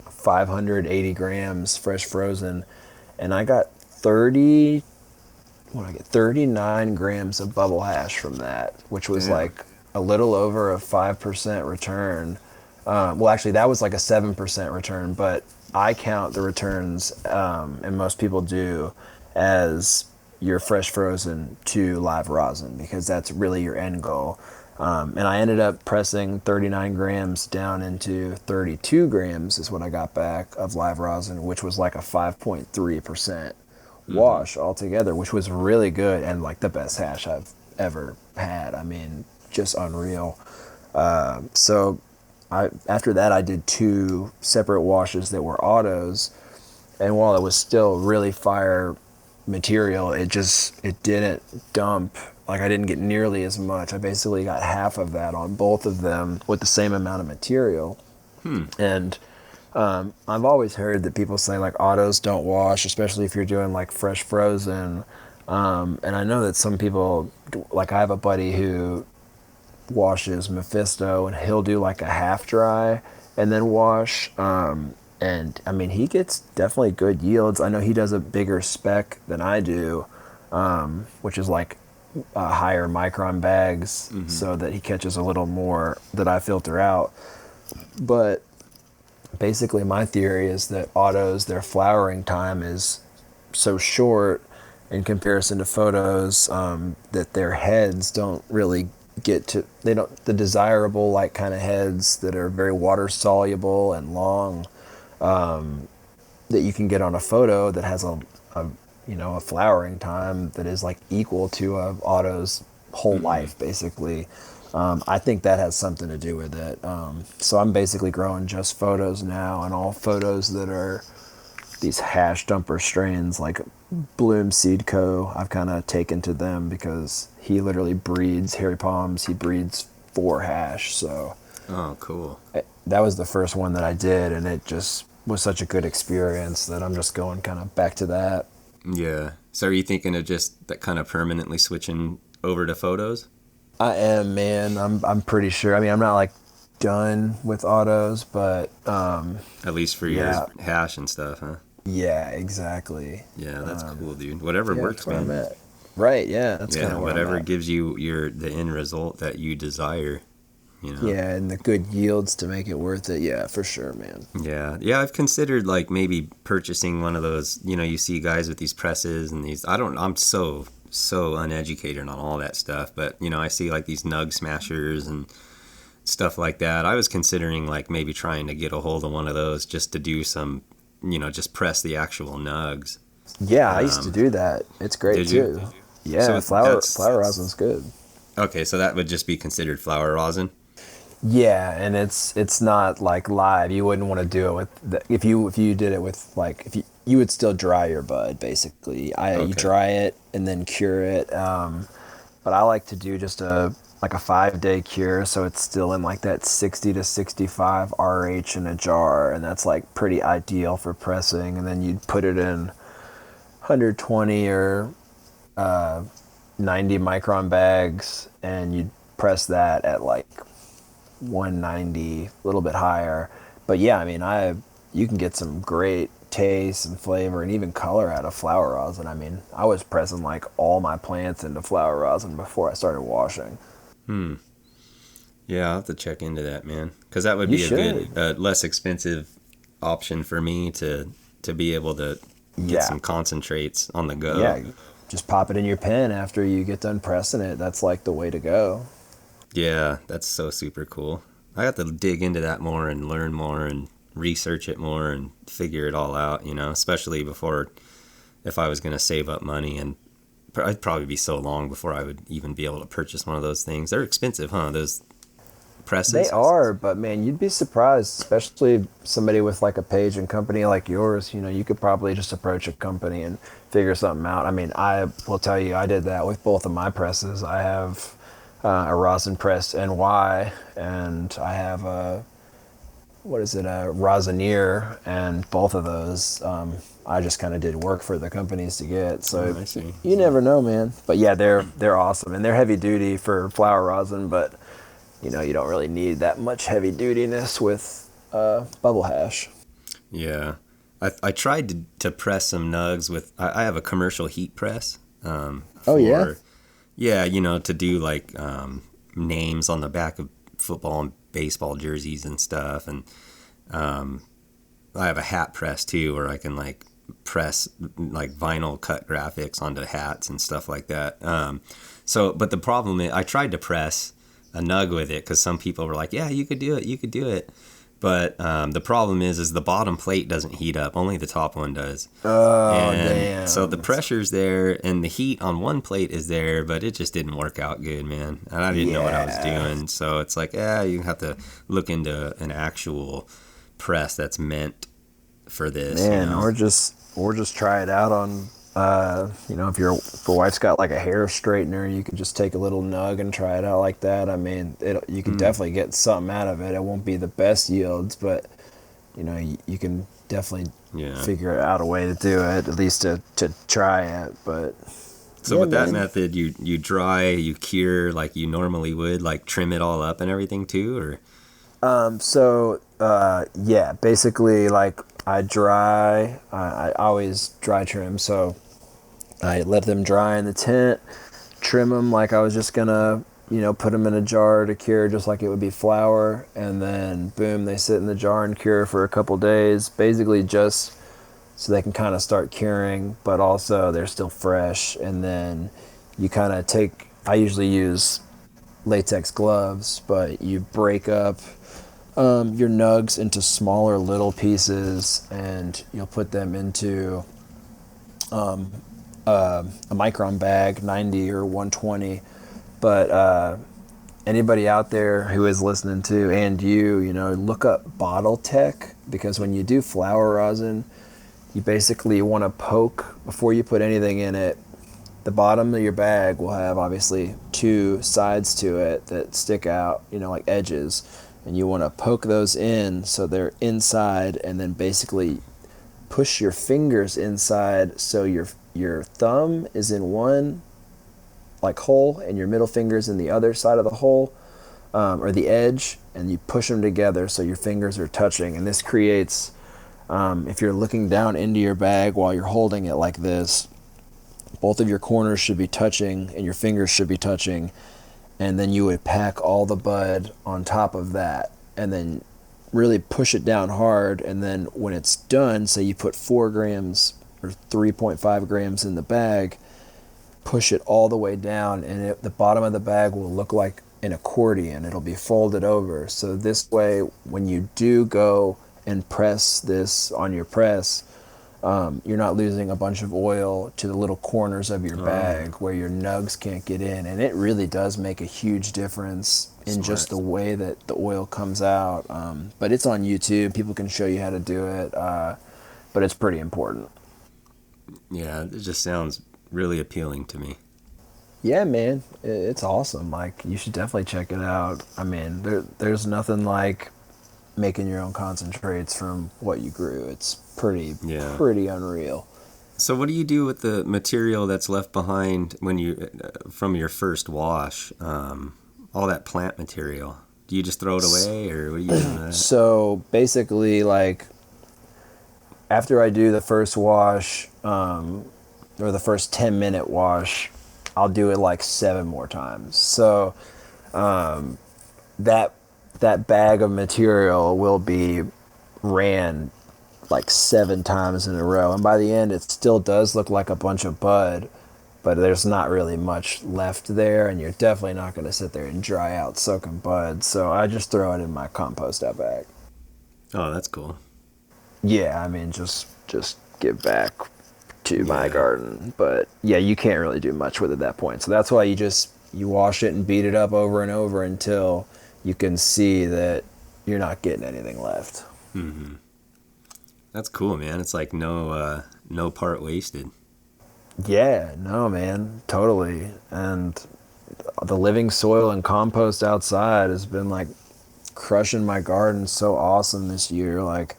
580 grams fresh frozen, and I got 39 grams of bubble hash from that, which was like a little over a 5% return. Well, actually, that was like a 7% return, but I count the returns, and most people do, as your fresh frozen to live rosin, because that's really your end goal. And I ended up pressing 39 grams down into 32 grams is what I got back of live rosin, which was like a 5.3% wash altogether, which was really good and like the best hash I've ever had. I mean, just unreal. So after that, I did 2 separate washes that were autos, and while it was still really fire material, it didn't dump. Like, I didn't get nearly as much. I basically got half of that on both of them with the same amount of material. And I've always heard that people say like autos don't wash, especially if you're doing like fresh frozen. And I know that some people, like I have a buddy who washes Mephisto, and he'll do like a half dry and then wash. And I mean, he gets definitely good yields. I know he does a bigger spec than I do, which is like higher micron bags, so that he catches a little more that I filter out. But basically my theory is that autos, their flowering time is so short in comparison to photos, that their heads don't really get to, the desirable like kind of heads that are very water soluble and long, that you can get on a photo that has a flowering time that is like equal to a auto's whole life basically. I think that has something to do with it. So I'm basically growing just photos now, and all photos that are these hash dumper strains like Bloom Seed Co. I've kind of taken to them because he literally breeds hairy palms. He breeds for hash. So Oh, cool. that was the first one that I did, and it just was such a good experience that I'm just going kind of back to that. Yeah. So are you thinking of just that kind of permanently switching over to photos? I am, man. I'm pretty sure. I mean, I'm not like done with autos, but At least for yeah. your hash and stuff, huh? Yeah, exactly. Yeah, that's cool, dude. Whatever Yeah, works, that's where I'm man. at. Right, yeah, that's kind Yeah, of where whatever I'm at. gives you the end result that you desire, you know. Yeah, and the good yields to make it worth it. Yeah, for sure, man. Yeah. Yeah, I've considered like maybe purchasing one of those, you see guys with these presses and these I'm so uneducated on all that stuff, but I see like these nug smashers and stuff like that. I was considering like maybe trying to get a hold of one of those just to do some, just press the actual nugs. Yeah, I used to do that. It's great Did you? too. Yeah, So flower that's rosin's good. okay, so that would just be considered flower rosin. Yeah, and it's not like live. You wouldn't want to do it with if you did it with like if you would still dry your bud basically. You Okay. dry it and then cure it. But I like to do just a 5-day cure, so it's still in like that 60 to 65 RH in a jar, and that's like pretty ideal for pressing. And then you'd put it in 120 or 90 micron bags, and you'd press that at like 190, a little bit higher. But yeah, I mean, you can get some great taste and flavor and even color out of flower rosin. I mean, I was pressing like all my plants into flower rosin before I started washing. Yeah, I'll have to check into that, man, because that would You be a should. good, less expensive option for me to be able to get Yeah. some concentrates on the go. Yeah, just pop it in your pen after you get done pressing it. That's like the way to go. Yeah, that's so super cool. I have to dig into that more and learn more and research it more and figure it all out, especially if I was going to save up money, and I'd probably be so long before I would even be able to purchase one of those things. They're expensive, huh? Those presses? They are, but man, you'd be surprised, especially somebody with like a page and company like yours. You could probably just approach a company and figure something out. I mean, I will tell you, I did that with both of my presses. I have a Rosin Press NY, and I have a Rosineer, and both of those I just kind of did work for the companies to get. So I see. you never know, man. But yeah, they're awesome, and they're heavy duty for flower rosin, but you don't really need that much heavy dutiness with bubble hash. Yeah. I tried to press some nugs with, I have a commercial heat press. Oh, yeah? Yeah, to do like names on the back of football and baseball jerseys and stuff. And I have a hat press too, where I can like press like vinyl cut graphics onto hats and stuff like that. But the problem is I tried to press a nug with it because some people were like, yeah, you could do it. But the problem is the bottom plate doesn't heat up. Only the top one does. Oh, And damn. so the pressure's there and the heat on one plate is there, but it just didn't work out good, man. And I didn't know what I was doing. So it's like, you have to look into an actual press that's meant for this. Man, or just try it out on if your wife's got like a hair straightener, you could just take a little nug and try it out like that. I mean, you can definitely get something out of it. It won't be the best yields, but you can definitely figure out a way to do it, at least to try it. But so with that method, you dry, you cure like you normally would, like trim it all up and everything too, or basically like I always dry trim, so I let them dry in the tent, trim them like I was just gonna put them in a jar to cure just like it would be flour, and then boom, they sit in the jar and cure for a couple days, basically just so they can kind of start curing, but also they're still fresh. And then you kind of I usually use latex gloves, but you break up your nugs into smaller little pieces, and you'll put them into a micron bag, 90 or 120. But anybody out there who is listening to, and you know, look up bottle tech, because when you do flower rosin, you basically want to poke before you put anything in it. The bottom of your bag will have obviously two sides to it that stick out, you know, like edges, and you want to poke those in so they're inside, and then basically push your fingers inside so your thumb is in one like hole and your middle finger's in the other side of the hole, or the edge, and you push them together so your fingers are touching. And this creates, if you're looking down into your bag while you're holding it like this, both of your corners should be touching and your fingers should be touching, and then you would pack all the bud on top of that and then really push it down hard. And then when it's done, say you put 4 grams or 3.5 grams in the bag, push it all the way down, and the bottom of the bag will look like an accordion. It'll be folded over. So this way, when you do go and press this on your press, you're not losing a bunch of oil to the little corners of your bag where your nugs can't get in. And it really does make a huge difference in just the way that the oil comes out. But it's on YouTube. People can show you how to do it. But it's pretty important. Yeah, it just sounds really appealing to me. Yeah, man, it's awesome. Like, you should definitely check it out. I mean, there's nothing like making your own concentrates from what you grew. It's pretty unreal. So what do you do with the material that's left behind when you from your first wash? All that plant material. Do you just throw it away, or what do you do with that? So basically, like, after I do the first wash, or the first 10-minute wash, I'll do it like 7 more times. So that bag of material will be ran like 7 times in a row. And by the end, it still does look like a bunch of bud, but there's not really much left there, and you're definitely not going to sit there and dry out soaking bud. So I just throw it in my compost out bag. Oh, that's cool. Yeah, I mean, just give back to my garden. But yeah, you can't really do much with it at that point. So that's why you wash it and beat it up over and over until you can see that you're not getting anything left. Mm-hmm. That's cool, man. It's like no part wasted. Yeah, no, man, totally. And the living soil and compost outside has been like crushing my garden so awesome this year. Like,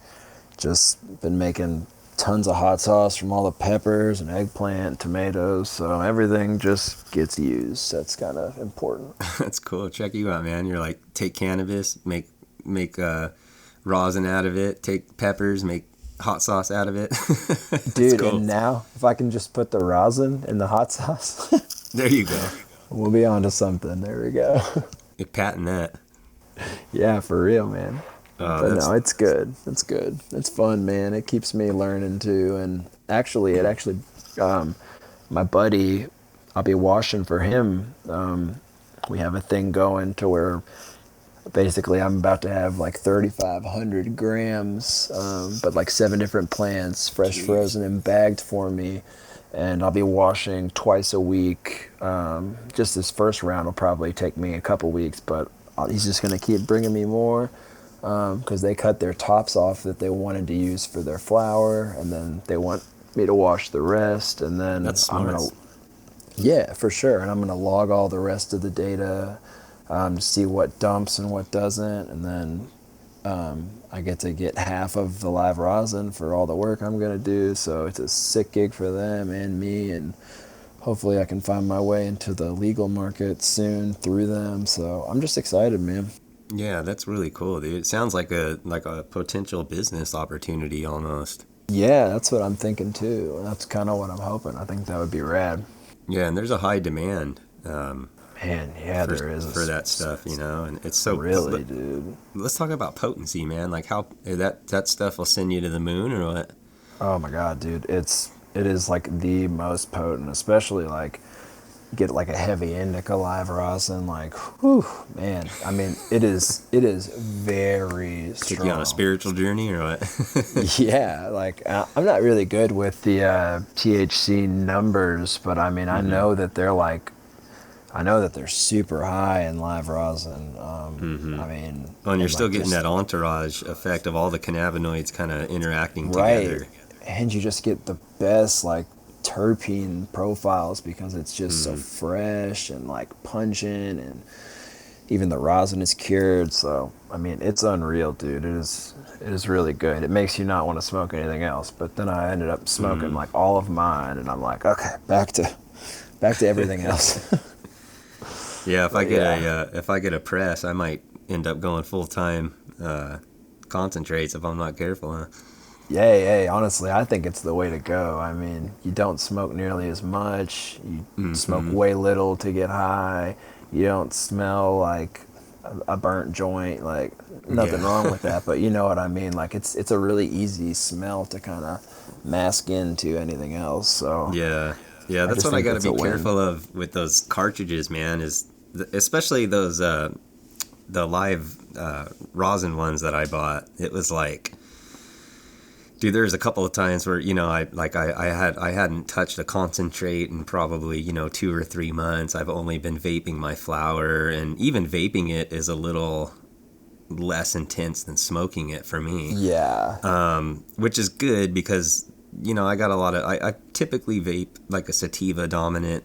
just been making tons of hot sauce from all the peppers and eggplant, tomatoes, so everything just gets used. That's kind of important. That's cool. Check you out, man. You're like, take cannabis, make rosin out of it, take peppers, make hot sauce out of it. Dude, cool. And now if I can just put the rosin in the hot sauce, there you go. We'll be on to something. There we go. You patent that. Yeah, for real, man. But no, it's good. It's good. It's fun, man. It keeps me learning too. And actually, my buddy, I'll be washing for him. We have a thing going to where basically I'm about to have like 3,500 grams, but like 7 different plants, fresh frozen and bagged for me. And I'll be washing twice a week. Just this first round will probably take me a couple weeks, but he's just going to keep bringing me more. Because they cut their tops off that they wanted to use for their flower, and then they want me to wash the rest, and then yeah, for sure. And I'm gonna log all the rest of the data to see what dumps and what doesn't, and then I get to get half of the live rosin for all the work I'm gonna do. So it's a sick gig for them and me, and hopefully I can find my way into the legal market soon through them. So I'm just excited, man. Yeah, that's really cool, dude. It sounds like a potential business opportunity almost. Yeah, that's what I'm thinking too. That's kind of what I'm hoping. I think that would be rad. Yeah, and there's a high demand. Man, yeah, there is for that stuff, you know, and it's so really, dude. Let's talk about potency, man. Like how that stuff will send you to the moon, or what? Oh my god, dude, it is like the most potent, especially like get like a heavy indica live rosin, like, whew, man. I mean, it is very strong. Take you on a spiritual journey, or what? Yeah, like I'm not really good with the THC numbers, but I mean, I know that they're like I know that they're super high in live rosin. I mean, Oh, and you're and still like getting just that entourage effect of all the cannabinoids kind of interacting right, together. and you just get the best like terpene profiles because it's just so fresh and like pungent, and even the rosin is cured. So I mean, it's unreal, dude. It is really good. It makes you not want to smoke anything else. But then I ended up smoking like all of mine, and I'm like, okay, back to everything else. Yeah, if I But get yeah. if I get a press, I might end up going full time concentrates if I'm not careful. Huh? Yay, honestly, I think it's the way to go. I mean, you don't smoke nearly as much. You smoke way little to get high. You don't smell like a burnt joint. Like, nothing wrong with that, but you know what I mean? Like, it's a really easy smell to kind of mask into anything else. So Yeah, yeah, I that's just what I think got to it's a be win. careful of with those cartridges, man. Is especially those the live rosin ones that I bought. It was like, dude, there's a couple of times where I hadn't touched a concentrate in probably 2 or 3 months. I've only been vaping my flower, and even vaping it is a little less intense than smoking it for me. Yeah. Which is good because I got a lot of I typically vape like a sativa dominant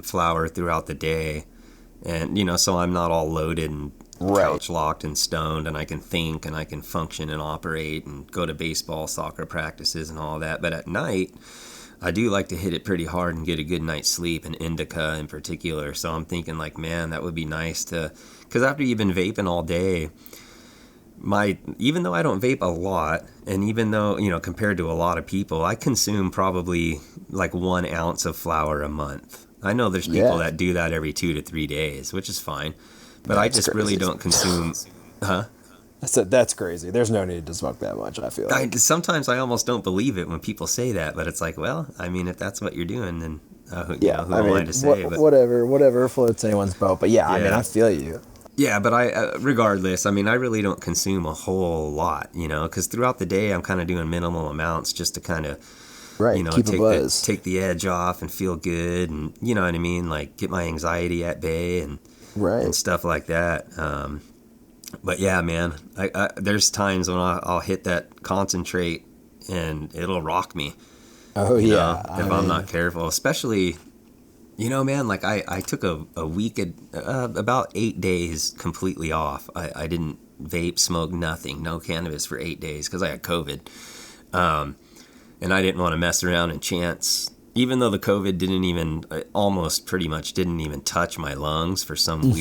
flower throughout the day, and so I'm not all loaded and Right. couch locked and stoned, and I can think and I can function and operate and go to baseball, soccer practices and all that. But at night I do like to hit it pretty hard and get a good night's sleep, and indica in particular. So I'm thinking like, man, that would be nice to, because after you've been vaping all day, even though I don't vape a lot, and even though compared to a lot of people, I consume probably like 1 ounce of flower a month. I know there's people Yeah. that do that every 2 to 3 days, which is fine, but I That's just really crazy. don't consume. I said that's crazy. There's no need to smoke that much, I feel like. Sometimes I almost don't believe it when people say that, but it's like, well, I mean, if that's what you're doing, then Yeah, who I am I mean, to say? But whatever floats anyone's boat. But yeah, I mean, yeah. I feel you. Yeah, but regardless, I mean, I really don't consume a whole lot, because throughout the day I'm kind of doing minimal amounts just to kind of, Right, keep a buzz. take the edge off and feel good, and you know what I mean, like get my anxiety at bay and Right. stuff like that. But yeah, man, there's times when I'll hit that concentrate and it'll rock me. Oh yeah. If I'm not careful, especially. Man, like I took a week, about 8 days completely off. I didn't vape, smoke, nothing, no cannabis for 8 days because I had COVID. And I didn't want to mess around and chance, even though the COVID almost pretty much didn't even touch my lungs for some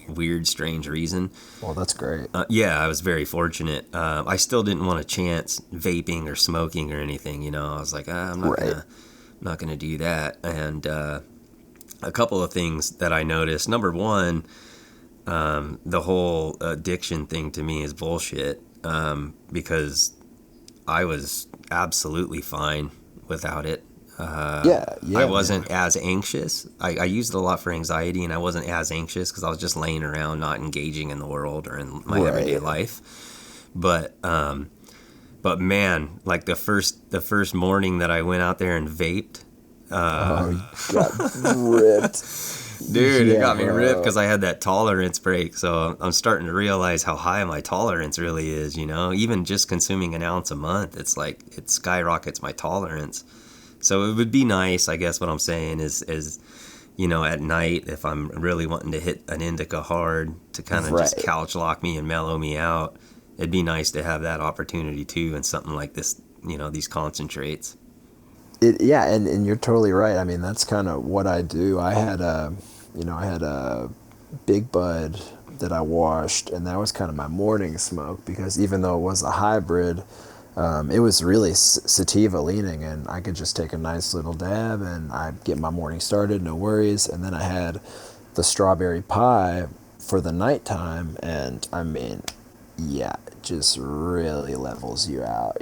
weird, strange reason. Well, that's great. Yeah, I was very fortunate. I still didn't want to chance vaping or smoking or anything, I was like, I'm not gonna do that. And, a couple of things that I noticed. Number one, the whole addiction thing to me is bullshit, because I was absolutely fine without it. Yeah, I wasn't as anxious. I used it a lot for anxiety, and I wasn't as anxious because I was just laying around, not engaging in the world or in my everyday life. But man, like the first morning that I went out there and vaped, you got ripped. dude, Yeah, it got me bro. ripped because I had that tolerance break. So I'm starting to realize how high my tolerance really is. Even just consuming an ounce a month, it's like it skyrockets my tolerance. So it would be nice, I guess. What I'm saying is at night, if I'm really wanting to hit an indica hard to kind of just couch lock me and mellow me out, it'd be nice to have that opportunity too, and something like this, these concentrates. Yeah, and you're totally right. I mean, that's kind of what I do. I had a big bud that I washed, and that was kind of my morning smoke because even though it was a hybrid, it was really sativa leaning, and I could just take a nice little dab and I'd get my morning started, no worries. And then I had the strawberry pie for the nighttime, and I mean, yeah, it just really levels you out,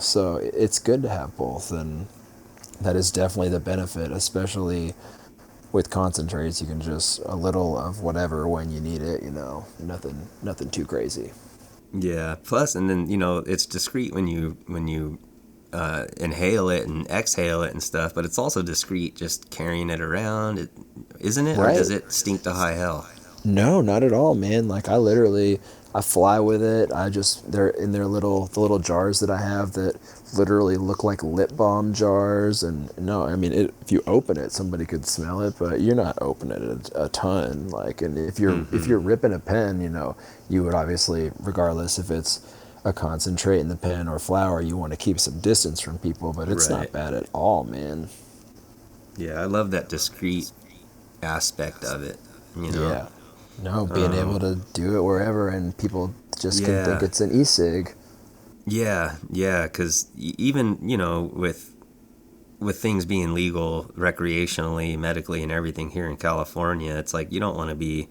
So it's good to have both, and that is definitely the benefit, especially with concentrates. You can just a little of whatever when you need it, Nothing too crazy. Yeah. Plus, and then it's discreet when you inhale it and exhale it and stuff, but it's also discreet just carrying it around, isn't it? Right. Or does it stink to high hell? No, not at all, man. Like I fly with it. They're in the little jars that I have that literally look like lip balm jars. And no, I mean, if you open it, somebody could smell it, but you're not opening it a ton. Like, and if you're ripping a pen, you would obviously, regardless if it's a concentrate in the pen or flower, you want to keep some distance from people, but it's not bad at all, man. Yeah, I love that discreet aspect of it, Yeah. No, being able to do it wherever and people just can think it's an e-cig. Yeah, because even, with things being legal recreationally, medically, and everything here in California, it's like you don't want to be,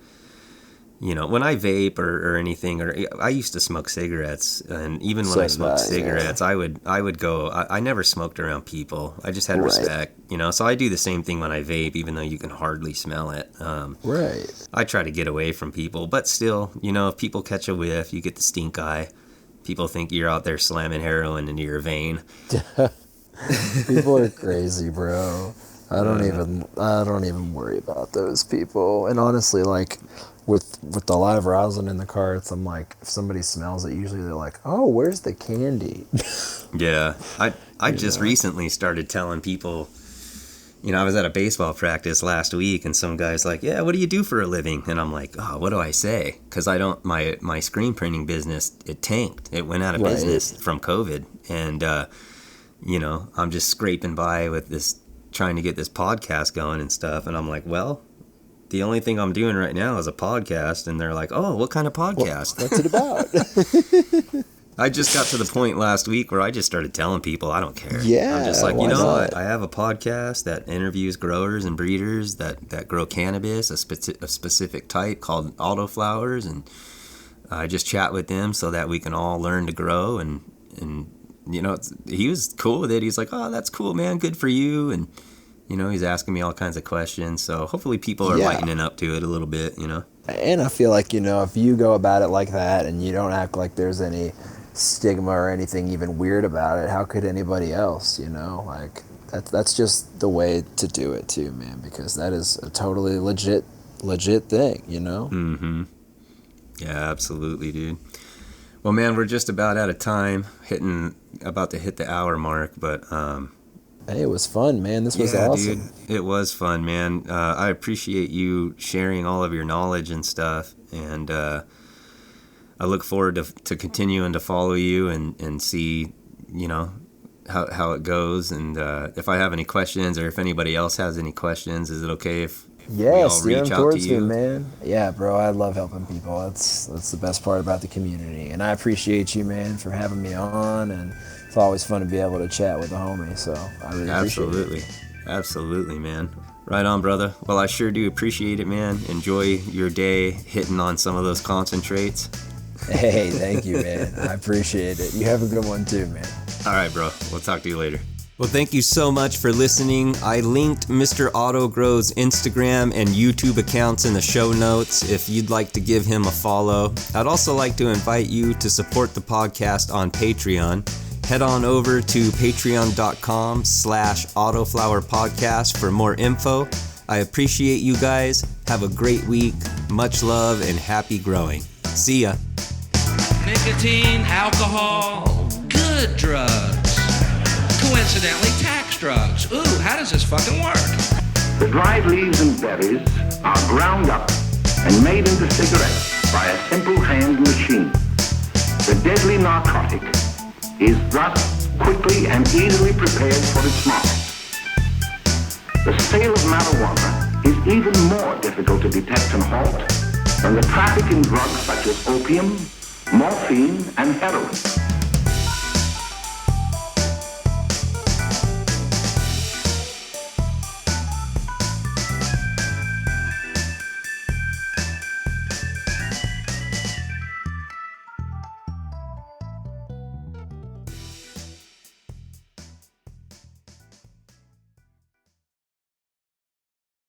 when I vape or anything, or I used to smoke cigarettes, and even when I smoked cigarettes, I would go, I never smoked around people. I just had respect, so I do the same thing when I vape, even though you can hardly smell it. Right. I try to get away from people, but still, if people catch a whiff, you get the stink eye. People think you're out there slamming heroin into your vein. People are crazy, bro. I don't even worry about those people. And honestly, like with the live rosin in the carts, I'm like, if somebody smells it, usually they're like, "Oh, where's the candy?" Yeah, I just recently started telling people. I was at a baseball practice last week, and some guy's like, "Yeah, what do you do for a living?" And I'm like, "Oh, what do I say?" Because my screen printing business, it tanked. It went out of business from COVID, and I'm just scraping by with this, trying to get this podcast going and stuff. And I'm like, well, the only thing I'm doing right now is a podcast. And they're like, "Oh, what kind of podcast?" What's it about? I just got to the point last week where I just started telling people I don't care. Yeah, I'm just like, not? I have a podcast that interviews growers and breeders that grow cannabis, a specific type called Autoflowers, and I just chat with them so that we can all learn to grow. And he was cool with it. He's like, "Oh, that's cool, man. Good for you." And he's asking me all kinds of questions. So hopefully people are lightening up to it a little bit. And I feel like if you go about it like that and you don't act like there's any stigma or anything even weird about it, how could anybody else? Like that's just the way to do it too, man, because that is a totally legit thing. Mm-hmm. Yeah, absolutely, dude. Well, man, we're just about out of time, about to hit the hour mark, but hey, it was fun, man. This was awesome. Dude, it was fun, man. I appreciate you sharing all of your knowledge and stuff, and I look forward to continuing to follow you and see, how it goes. And if I have any questions, or if anybody else has any questions, is it okay if we all reach out to you? Me, man. Yeah, bro, I love helping people. That's the best part about the community. And I appreciate you, man, for having me on. And it's always fun to be able to chat with a homie. So I really appreciate it. Absolutely, man. Right on, brother. Well, I sure do appreciate it, man. Enjoy your day hitting on some of those concentrates. Hey, thank you, man. I appreciate it. You have a good one too, man. All right, bro. We'll talk to you later. Well, thank you so much for listening. I linked MrAutoGrow's Instagram and YouTube accounts in the show notes if you'd like to give him a follow. I'd also like to invite you to support the podcast on Patreon. Head on over to patreon.com/Autoflower podcast for more info. I appreciate you guys. Have a great week. Much love and happy growing. See ya. Nicotine, alcohol, good drugs. Coincidentally, tax drugs. Ooh, how does this fucking work? The dried leaves and berries are ground up and made into cigarettes by a simple hand machine. The deadly narcotic is thus quickly and easily prepared for its market. The sale of marijuana is even more difficult to detect and halt than the traffic in drugs such as opium, morphine, and heroin.